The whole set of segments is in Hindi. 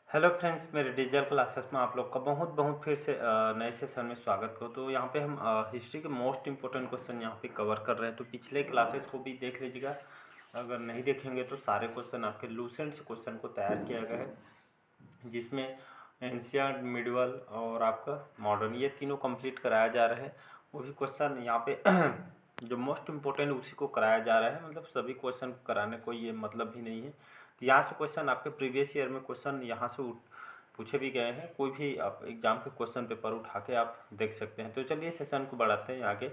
हेलो फ्रेंड्स, मेरे डिजिटल क्लासेस में आप लोग का बहुत बहुत फिर से नए सेशन में स्वागत करो। तो यहाँ पे हम हिस्ट्री के मोस्ट इंपॉर्टेंट क्वेश्चन यहाँ पे कवर कर रहे हैं। तो पिछले क्लासेस को भी देख लीजिएगा, अगर नहीं देखेंगे तो सारे क्वेश्चन आपके लूसेंट से क्वेश्चन को तैयार किया गया है, जिसमें एंशियंट, मिडिवल और आपका मॉडर्न ये तीनों कंप्लीट कराया जा रहा है। वही क्वेश्चन यहाँ पे जो मोस्ट इम्पोर्टेंट उसी को कराया जा रहा है, मतलब सभी क्वेश्चन कराने को ये मतलब भी नहीं है। तो यहाँ से क्वेश्चन आपके प्रीवियस ईयर में क्वेश्चन यहाँ से पूछे भी गए हैं। कोई भी आप एग्जाम के क्वेश्चन पेपर उठा के आप देख सकते हैं। तो चलिए सेशन को बढ़ाते हैं आगे।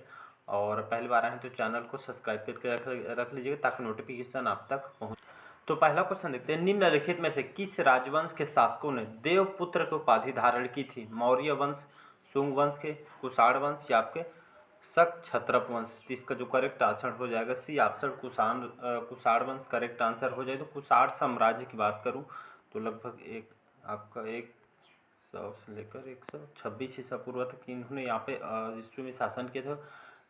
और पहली बार आए हैं तो चैनल को सब्सक्राइब करके रख लीजिएगा ताकि नोटिफिकेशन आप तक पहुँच। तो पहला क्वेश्चन देखते हैं, निम्नलिखित में से किस राजवंश के शासकों ने देवपुत्र की उपाधि धारण की थी? मौर्य वंश, शुंग वंश के, कुषाण वंश या आपके शक क्षत्रप वंश? तो इसका जो करेक्ट आंसर हो जाएगा सी ऑप्शन कुषाण वंश करेक्ट आंसर हो जाए। तो कुषाण साम्राज्य की बात करूं तो लगभग आपका 100 से लेकर 126 ईसा पूर्व तक इन्होंने यहाँ पे ईस्वी में शासन किया था।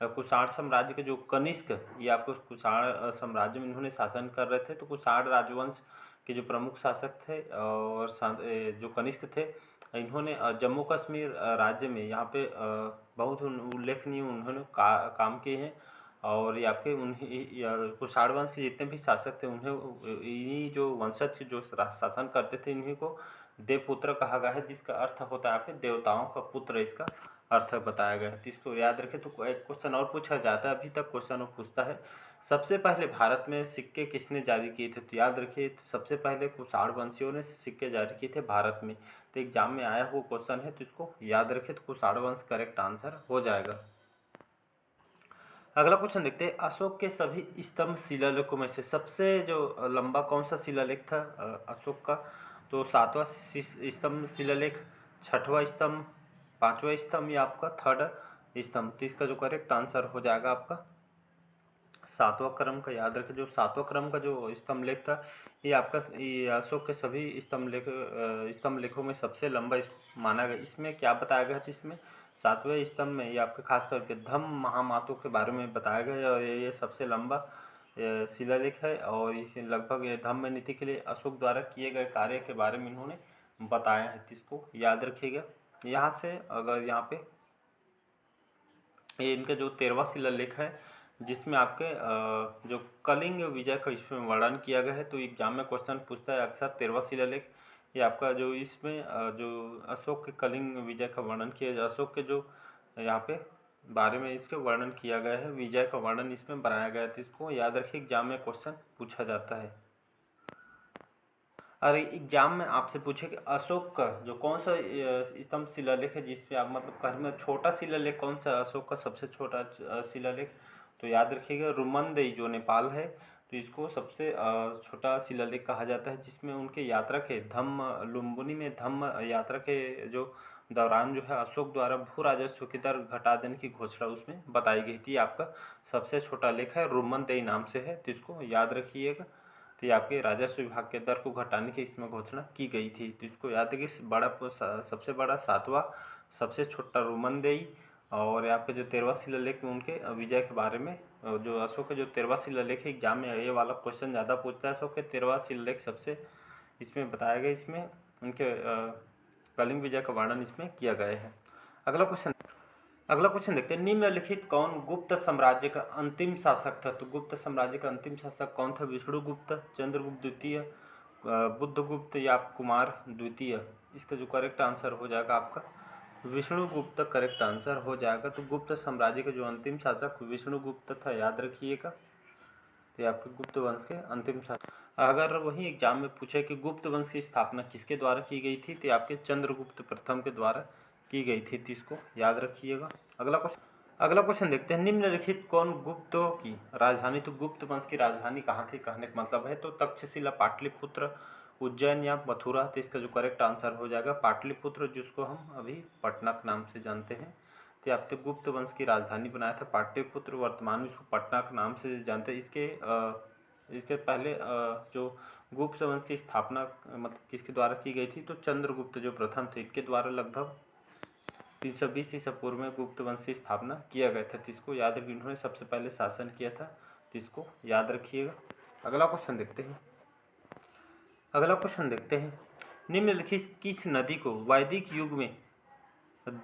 कुषाण साम्राज्य के जो कनिष्क, ये आपको कुषाण साम्राज्य में इन्होंने शासन कर रहे थे। तो कुषाण राजवंश के जो प्रमुख शासक थे और जो कनिष्क थे, इन्होंने जम्मू कश्मीर राज्य में यहाँ पे बहुत उल्लेखनीय उन्होंने काम किए हैं। और ये आपके उन्हीं कुषाण वंश के जितने भी शासक थे उन्हें इन्हीं जो वंशज जो शासन करते थे इन्हीं को देवपुत्र कहा गया है, जिसका अर्थ होता है आपके देवताओं का पुत्र, इसका अर्थ बताया गया है। तो इसको याद रखें। तो एक क्वेश्चन और पूछा जाता है, अभी तक क्वेश्चन वो पूछता है, सबसे पहले भारत में सिक्के किसने जारी किए थे? तो याद रखिए, तो सबसे पहले कुषाण वंशियों ने सिक्के जारी किए थे भारत में। तो एग्जाम में आया हुआ क्वेश्चन है, तो इसको याद रखिए। तो कुषाण वंश करेक्ट आंसर हो जाएगा। अगला क्वेश्चन देखते हैं, अशोक के सभी स्तंभ शिलालेखों में से सबसे जो लंबा कौन सा शिलालेख था अशोक का? तो 7वां स्तंभ शिलालेख, 6वां स्तंभ, 5वां स्तंभ या आपका 3rd स्तंभ? तो इसका जो करेक्ट आंसर हो जाएगा आपका 7वां क्रम का। याद रखें, जो 7वां क्रम का जो स्तंभ लेख था, ये आपका ये अशोक के सभी स्तंभ लेखों में सबसे लंबा माना गया। इसमें क्या बताया गया था? इसमें 7वें स्तंभ में ये आपके खास करके धम्म महामातों के बारे में बताया गया है और ये सबसे लंबा शिलालेख है। और इसे लगभग ये धम्म नीति के लिए अशोक द्वारा किए गए कार्य के बारे में इन्होंने बताया है। इसको याद रखिएगा। यहाँ से अगर यहाँ पे ये इनका जो 13वां शिलालेख है, जिसमें आपके जो कलिंग विजय का इसमें वर्णन किया गया है। तो एग्जाम में क्वेश्चन पूछता है अक्सर 13वां शिलालेख, ये आपका जो इसमें जो अशोक के कलिंग विजय का वर्णन किया, अशोक के जो यहाँ पे बारे में इसके वर्णन किया गया है, विजय का वर्णन इसमें बनाया गया है। तो इसको याद रखिए, एग्जाम में क्वेश्चन पूछा जाता है। अरे एग्जाम में आपसे पूछे कि अशोक का जो कौन सा स्तंभ शिलालेख है जिसपे आप मतलब कहने में छोटा शिलालेख कौन सा अशोक का सबसे छोटा शिलालेख? तो याद रखिएगा, रुमनदेई जो नेपाल है, तो इसको सबसे छोटा शिलालेख कहा जाता है, जिसमें उनके यात्रा के धम्म लुम्बिनी में धम्म यात्रा के जो दौरान जो है अशोक द्वारा भू राजस्व की दर घटा देने की घोषणा उसमें बताई गई थी। आपका सबसे छोटा लेख है, रुमनदेई नाम से है, तो इसको याद रखिएगा। तो ये आपके राजस्व विभाग के दर को घटाने की इसमें घोषणा की गई थी। तो इसको याद रखिए, सबसे बड़ा 7वां, सबसे छोटा रुमनदेई। और आपके जो 13वां शिलालेख में उनके विजय के बारे में, जो अशोक का जो 13वां शिलालेख है, एग्जाम में ये वाला क्वेश्चन ज़्यादा पूछता है। अशोक के 13वां शिलालेख सबसे इसमें बताया गया, इसमें उनके कलिंग विजय का वर्णन इसमें किया गया है। अगला क्वेश्चन देखते हैं, निम्नलिखित कौन गुप्त साम्राज्य का अंतिम शासक था? तो गुप्त साम्राज्य का अंतिम शासक कौन था? विष्णुगुप्त, चंद्रगुप्त द्वितीय, बुद्धगुप्त या कुमार द्वितीय? इसका जो करेक्ट आंसर हो जाएगा आपका विष्णुगुप्त करेक्ट आंसर हो जाएगा। तो गुप्त साम्राज्य का जो अंतिम शासक विष्णुगुप्त था, याद रखिएगा। तो ये आपके गुप्त वंश के अंतिम शासक। अगर वही एग्जाम में पूछे कि गुप्त वंश की स्थापना किसके द्वारा की गई थी, तो आपके चंद्रगुप्त प्रथम के द्वारा की गई थी। तो इसको याद रखिएगा। अगला क्वेश्चन देखते हैं, निम्नलिखित कौन गुप्तों की राजधानी? तो गुप्त वंश की राजधानी कहाँ थी कहने का मतलब है, तो तक्षशिला, पाटलिपुत्र, उज्जैन या मथुरा? तो इसका जो करेक्ट आंसर हो जाएगा पाटलिपुत्र, जिसको हम अभी पटना के नाम से जानते हैं। तो आपके गुप्त वंश की राजधानी बनाया था पाटलिपुत्र, वर्तमान में इसको पटना के नाम से जानते हैं। इसके पहले जो गुप्त वंश की स्थापना मतलब किसके द्वारा की गई थी? तो चंद्रगुप्त जो प्रथम थे, इनके द्वारा लगभग 320 ईसा पूर्व में गुप्त वंश की स्थापना किया गया था। इसको याद रखिए, इन्होंने सबसे पहले शासन किया था। तो इसको याद रखिएगा। अगला क्वेश्चन देखते हैं, निम्नलिखित किस नदी को वैदिक युग में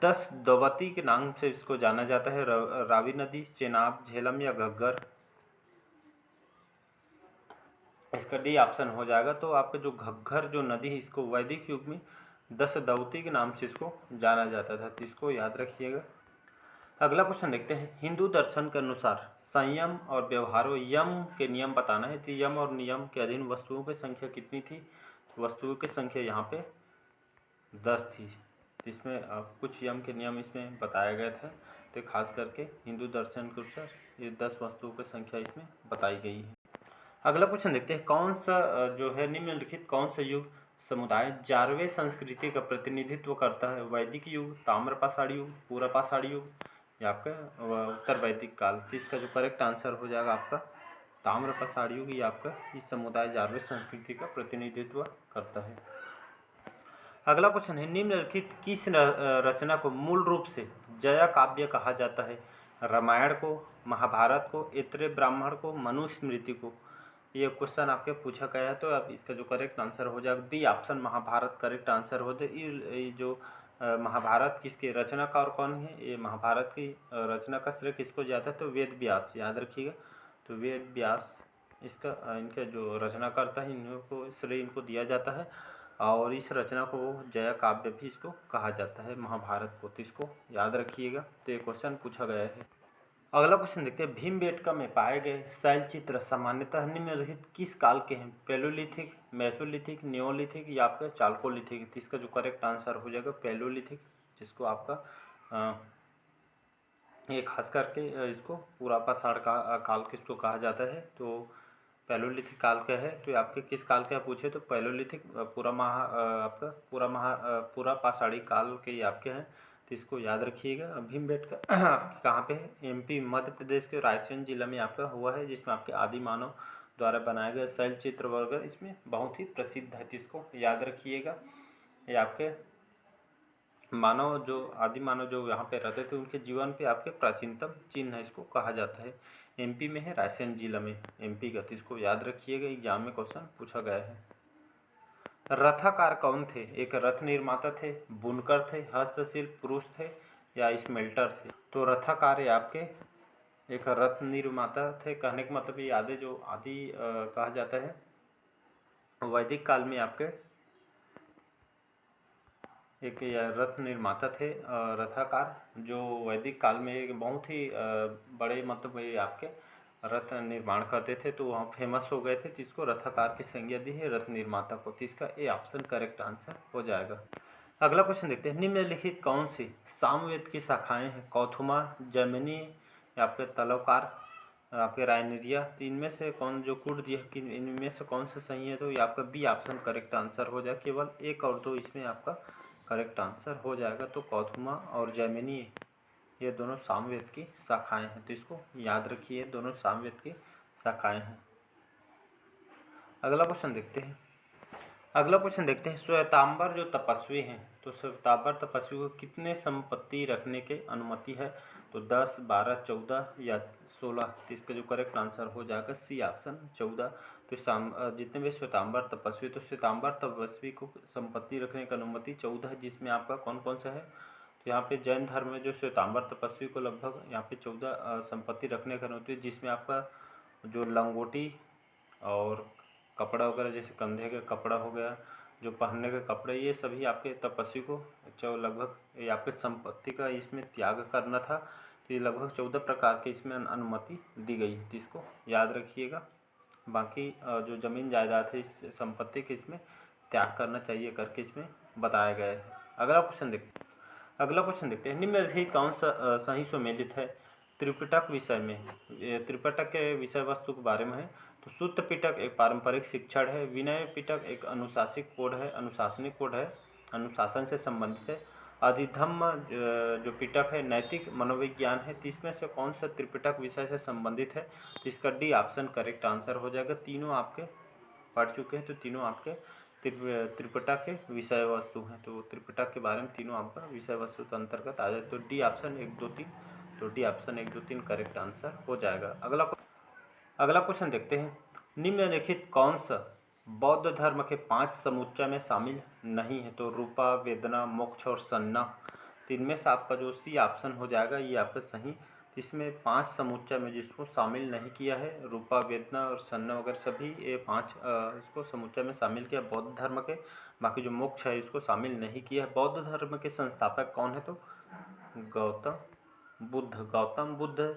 10 द्रवती के नाम से इसको जाना जाता है? रावी नदी, चेनाब, झेलम या घग्गर? इसका डी ऑप्शन हो जाएगा। तो आपका जो घग्गर जो नदी है, इसको वैदिक युग में 10 द्रवती के नाम से इसको जाना जाता था, तो इसको याद रखिएगा। अगला क्वेश्चन देखते हैं। हिंदू दर्शन के अनुसार संयम और व्यवहारो यम के नियम बताना है। तो यम और नियम के अधीन वस्तुओं की संख्या कितनी थी? तो वस्तुओं की संख्या यहाँ पे 10 थी। तो इसमें कुछ यम के नियम इसमें बताया गया था। तो खास करके हिंदू दर्शन के अनुसार ये 10 वस्तुओं की संख्या इसमें बताई गई है। अगला क्वेश्चन देखते हैं। कौन सा जो है निम्नलिखित कौन सा युग समुदाय जारवे संस्कृति का प्रतिनिधित्व करता है? वैदिक युग, ताम्रपाषाणी युग, पूर्वपाषाणी युग या आपका उत्तर वैदिक काल? तो इसका जो करेक्ट आंसर हो जाएगा आपका ताम्रपाषाणी युग। ये आपका इस समुदाय जारवे संस्कृति का प्रतिनिधित्व करता है। अगला क्वेश्चन है। निम्नलिखित किस रचना को मूल रूप से जया काव्य कहा जाता है? रामायण को, महाभारत को, ऐतरेय ब्राह्मण को, मनुस्मृति को? ये क्वेश्चन आपके पूछा गया है। तो अब इसका जो करेक्ट आंसर हो जाएगा B option, Mahabharat correct answer होते। ये जो महाभारत किसके रचनाकार कौन है? ये महाभारत की रचना का श्रेय किसको जाता है? तो वेद व्यास, याद रखिएगा। तो वेद व्यास इसका इनका जो रचनाकर्ता है, इनको श्रेय इनको दिया जाता है। और इस रचना को जया काव्य भी इसको कहा जाता है, महाभारत को। तो इसको याद रखिएगा। तो ये क्वेश्चन पूछा गया है। अगला क्वेश्चन देखते हैं। भीमबेटका में पाए गए शैलचित्र सामान्यतः निम्नलिखित किस काल के हैं? पैलोलिथिक, मेसोलिथिक, नियोलिथिक या आपका चाल्कोलिथिक? तो इसका जो करेक्ट आंसर हो जाएगा पैलोलिथिक, जिसको आपका ये खास करके इसको पुरापाषाण का काल किसको कहा जाता है? तो पैलोलिथिक काल का है। तो आपके किस काल का पूछे तो पैलोलिथिक पुरापाषाणी काल के आपके हैं। तो इसको याद रखिएगा। भीमबेटका आपके कहाँ पे है? एमपी मध्य प्रदेश के रायसेन जिला में आपका हुआ है, जिसमें आपके आदि मानव द्वारा बनाया गया शैलचित्र वगैरह इसमें बहुत ही प्रसिद्ध है। इसको याद रखिएगा। ये आपके मानव जो आदि मानव जो यहाँ पे रहते थे, उनके जीवन पे आपके प्राचीनतम चिन्ह है, इसको कहा जाता है। एमपी में है, रायसेन जिला में एमपी का। तो इसको याद रखिएगा, एग्जाम में क्वेश्चन पूछा गया है। रथाकार कौन थे? एक रथ निर्माता थे, बुनकर थे, हस्तशिल्प पुरुष थे या स्मेल्टर थे? तो रथाकार ये आपके एक रथ निर्माता थे। कहने का मतलब ये आदि जो आदि कहा जाता है, वैदिक काल में आपके एक रथ निर्माता थे, रथाकार, जो वैदिक काल में एक बहुत ही बड़े मतलब ये आपके रथ निर्माण करते थे, तो वहाँ फेमस हो गए थे। तो इसको रथाकार की संज्ञा दी है रथ निर्माता को। तो इसका ए ऑप्शन करेक्ट आंसर हो जाएगा। अगला क्वेश्चन देखते हैं। निम्नलिखित कौन सी सामवेद की शाखाएं हैं? कौथुमा, जैमिनी या आपके तलवकार, आपके रायनिरिया? तो इनमें से कौन जो कूट दिया कि इनमें से कौन सा सही है? तो ये आपका बी ऑप्शन करेक्ट आंसर हो जाएगा। केवल एक और दो इसमें आपका करेक्ट आंसर हो जाएगा। तो कौथुमा और जैमिनी ये दोनों सामवेद की शाखाएं हैं। तो इसको याद रखिए, दोनों सामवेद की शाखाएं हैं। अगला क्वेश्चन देखते हैं। श्वेतांबर जो तपस्वी हैं, तो श्वेतांबर तपस्वी को कितने संपत्ति रखने के अनुमति है? तो 10, 12, 14 या 16? तो इसका जो करेक्ट आंसर हो जाएगा सी ऑप्शन 14। तो जितने भी श्वेतांबर तपस्वी, तो श्वेतांबर तपस्वी को संपत्ति रखने की अनुमति 14 है, जिसमें आपका कौन कौन सा है? तो यहाँ पे जैन धर्म में जो श्वेतांबर तपस्वी को लगभग यहाँ पे 14 संपत्ति रखने की अनुमति है, जिसमें आपका जो लंगोटी और कपड़ा वगैरह, जैसे कंधे का कपड़ा हो गया, जो पहनने के कपड़े, ये सभी आपके तपस्वी को लगभग ये आपके संपत्ति का इसमें त्याग करना था। तो ये लगभग 14 प्रकार के इसमें अनुमति दी गई है। तो इसको याद रखिएगा। बाकी जो ज़मीन जायदाद है, इस संपत्ति के इसमें त्याग करना चाहिए करके इसमें बताया गया है। अगला क्वेश्चन देखते हैं। निम्नलिखित कौन सा सही सुमेलित है त्रिपिटक विषय में? त्रिपिटक के विषय वस्तु के बारे में है। तो सूत्र पिटक एक पारंपरिक शिक्षण है, विनय पिटक एक अनुशासिक कोड है, अनुशासनिक कोड है, अनुशासन से संबंधित है, अधिधम्म जो पिटक है नैतिक मनोविज्ञान है। तो इसमें से कौन सा त्रिपिटक विषय से संबंधित है? तो इसका डी ऑप्शन करेक्ट आंसर हो जाएगा। तीनों आपके पढ़ चुके हैं, तो तीनों आपके त्रिपिटक के विषय वस्तु हैं। तो त्रिपिटक के बारे में तीनों आपका विषय वस्तु के अंतर्गत आ जाए। तो डी ऑप्शन 1, 2, 3, तो डी ऑप्शन 1, 2, 3 करेक्ट आंसर हो जाएगा। अगला क्वेश्चन देखते हैं। निम्नलिखित कौन सा बौद्ध धर्म के 5 समुच्चय में शामिल नहीं है। तो रूपा, वेदना, मोक्ष और सन्ना, तो इनमें से आपका जो सी ऑप्शन हो जाएगा ये आपका सही। इसमें 5 समुच्चय में जिसको शामिल नहीं किया है, रूपा, वेदना और सन्ना वगैरह सभी ये 5 इसको समुच्चय में शामिल किया बौद्ध धर्म के। बाकी जो मोक्ष है इसको शामिल नहीं किया है। बौद्ध धर्म के संस्थापक कौन है? तो गौतम बुद्ध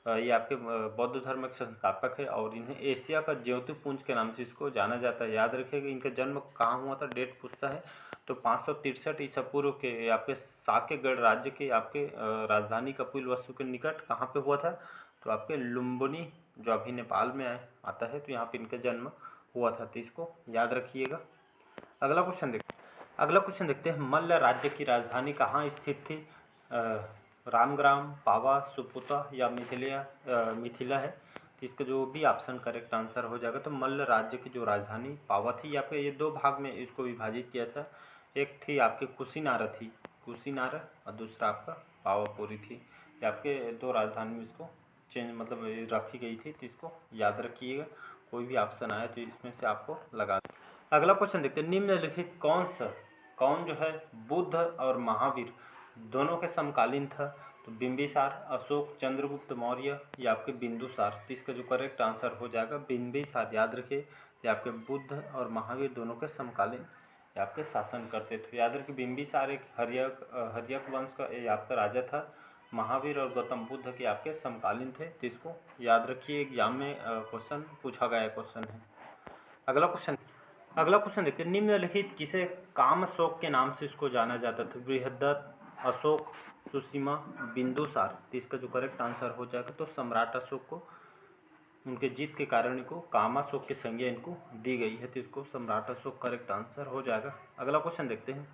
ये आपके बौद्ध धर्म के संस्थापक है और इन्हें एशिया का ज्योतिपुंज के नाम से इसको जाना जाता है। याद रखिएगा इनका जन्म कहाँ हुआ था, डेट पूछता है तो 563 ईसा पूर्व के आपके साक्यगढ़ राज्य के आपके राजधानी कपिलवस्तु के निकट कहाँ पे हुआ था? तो आपके लुम्बिनी जो अभी नेपाल में आता है, तो यहाँ पे इनका जन्म हुआ था, तो इसको याद रखिएगा। अगला क्वेश्चन देखते हैं, मल्ल राज्य की राजधानी कहाँ स्थित थी? रामग्राम, पावा, सुपुता या मिथिला है। तो इसका जो भी ऑप्शन करेक्ट आंसर हो जाएगा। तो मल्ल राज्य की जो राजधानी पावा थी। यहाँ पे ये 2 भाग में इसको विभाजित किया था। एक थी आपके कुशीनारा और दूसरा आपका पावापुरी थी। ये आपके 2 राजधानी में इसको चेंज मतलब रखी गई थी, तो इसको याद रखिएगा। कोई भी ऑप्शन आए तो इसमें से आपको लगा। अगला क्वेश्चन देखते हैं, निम्नलिखित कौन जो है बुद्ध और महावीर दोनों के समकालीन था? तो बिंबिसार, अशोक, चंद्रगुप्त मौर्य या आपके बिंदुसार। तो इसका जो करेक्ट आंसर हो जाएगा बिंबिसार। याद रखिए ये आपके बुद्ध और महावीर दोनों के समकालीन ये आपके शासन करते थे। याद रखिए बिंबिसार एक हर्यक वंश का ये आपका राजा था। महावीर और गौतम बुद्ध के आपके समकालीन थे, तो इसको याद रखिए। एग्जाम में क्वेश्चन पूछा गया क्वेश्चन है। अगला क्वेश्चन देखते हैं, निम्नलिखित किसे कामशोक के नाम से इसको जाना जाता था? बृहद्रथ, अशोक, सुसीमा, बिंदुसार। तो इसका जो करेक्ट आंसर हो जाएगा तो सम्राट अशोक को उनके जीत के कारण इनको कामाशोक की संज्ञा इनको दी गई है, तो इसको सम्राट अशोक करेक्ट आंसर हो जाएगा। अगला क्वेश्चन देखते हैं,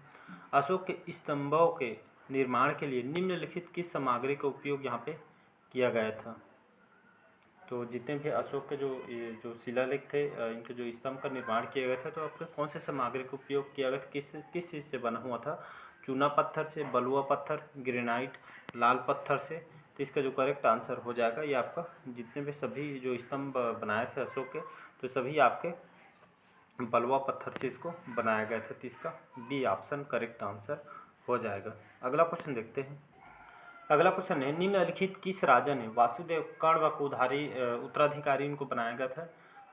अशोक के स्तंभों के निर्माण के लिए निम्नलिखित किस सामग्री का उपयोग यहाँ पे किया गया था? तो जितने भी अशोक के जो शिलालेख थे इनके जो स्तंभ का निर्माण किया गया था, तो आपके कौन से सामग्री का उपयोग किया गया था? किस चीज़ से बना हुआ था? चूना पत्थर से, बलुआ पत्थर, ग्रेनाइट, लाल पत्थर से। तो इसका जो करेक्ट आंसर हो जाएगा ये आपका जितने भी सभी जो स्तंभ बनाए थे अशोक के, तो सभी आपके बलुआ पत्थर से इसको बनाया गया था। तो इसका बी ऑप्शन करेक्ट आंसर हो जाएगा। अगला क्वेश्चन देखते हैं, अगला क्वेश्चन है, निम्नलिखित किस राजा ने वासुदेव कण्व को उत्तराधिकारी इनको बनाया गया था?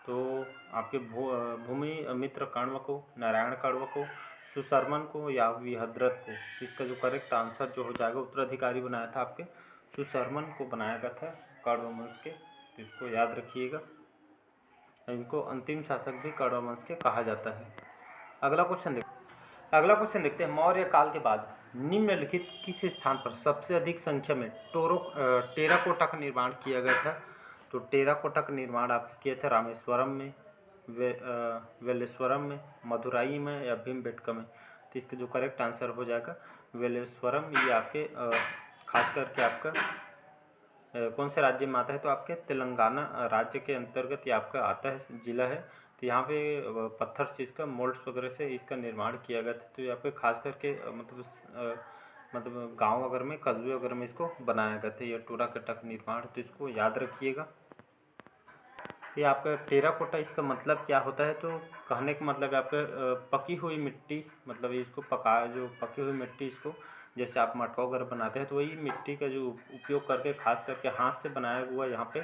तो आपके भूमि मित्र कण्व को, नारायण कण्व को, सुशर्मन को या विहद्रथ को। इसका जो करेक्ट आंसर जो हो जाएगा, उत्तराधिकारी बनाया था आपके सुशर्मन को बनाया गया था कण्व वंश के, तो इसको याद रखिएगा। इनको अंतिम शासक भी कण्व वंश के कहा जाता है। अगला क्वेश्चन देखते हैं, मौर्य काल के बाद निम्नलिखित किस स्थान पर सबसे अधिक संख्या में टेराकोटा का निर्माण किया गया था? तो टेराकोटा का निर्माण आपके किए थे रामेश्वरम में, वेलेश्वरम में, मदुराई में या भीमबेटका में। तो इसका जो करेक्ट आंसर हो जाएगा वेलेश्वरम। ये आपके खास करके आपका कौन से राज्य में आता है? तो आपके तेलंगाना राज्य के अंतर्गत ये आपका आता है, जिला है। तो यहाँ पे पत्थर से इसका मोल्ड्स वगैरह से इसका निर्माण किया गया था। तो यहाँ पे खास करके मतलब गांव वगैरह में, कस्बे वगैरह में इसको बनाया गया था ये टेराकोटा का निर्माण। तो इसको याद रखिएगा। ये आपका टेराकोटा इसका मतलब क्या होता है? तो कहने का मतलब आपका पकी हुई मिट्टी, मतलब इसको जो पकी हुई मिट्टी, इसको जैसे आप मटका वगैरह बनाते हैं तो वही मिट्टी का जो उपयोग करके खास करके हाथ से बनाया हुआ यहाँ पे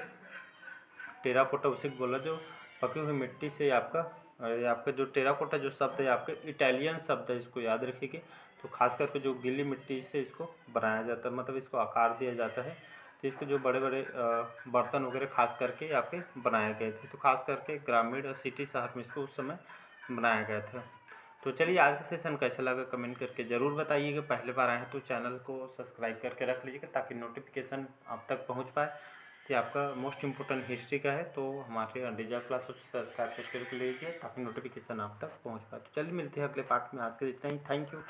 टेराकोटा उसे बोला, जो पकी हुई मिट्टी से आपका जो टेराकोटा जो शब्द है आपके इटालियन शब्द है, इसको याद रखिए। तो खास करके जो गीली मिट्टी से इसको बनाया जाता है, मतलब इसको आकार दिया जाता है। तो इसके जो बड़े बड़े बर्तन वगैरह खास करके आपके बनाए गए थे। तो खास करके ग्रामीण और सिटी शहर में इसको उस समय बनाया गया था। तो चलिए आज का सेशन कैसा लगा कमेंट करके ज़रूर बताइएगा। पहले बार आए हैं तो चैनल को सब्सक्राइब करके रख लीजिएगा ताकि नोटिफिकेशन आप तक पहुंच पाए। कि आपका मोस्ट इम्पोर्टेंट हिस्ट्री का है तो हमारे अंडीजा क्लास को सब्सक्राइब करके लीजिए ताकि नोटिफिकेशन आप तक पहुंच पाए। तो चलिए मिलते हैं अगले पार्ट में। आज के लिए इतना ही। Thank you.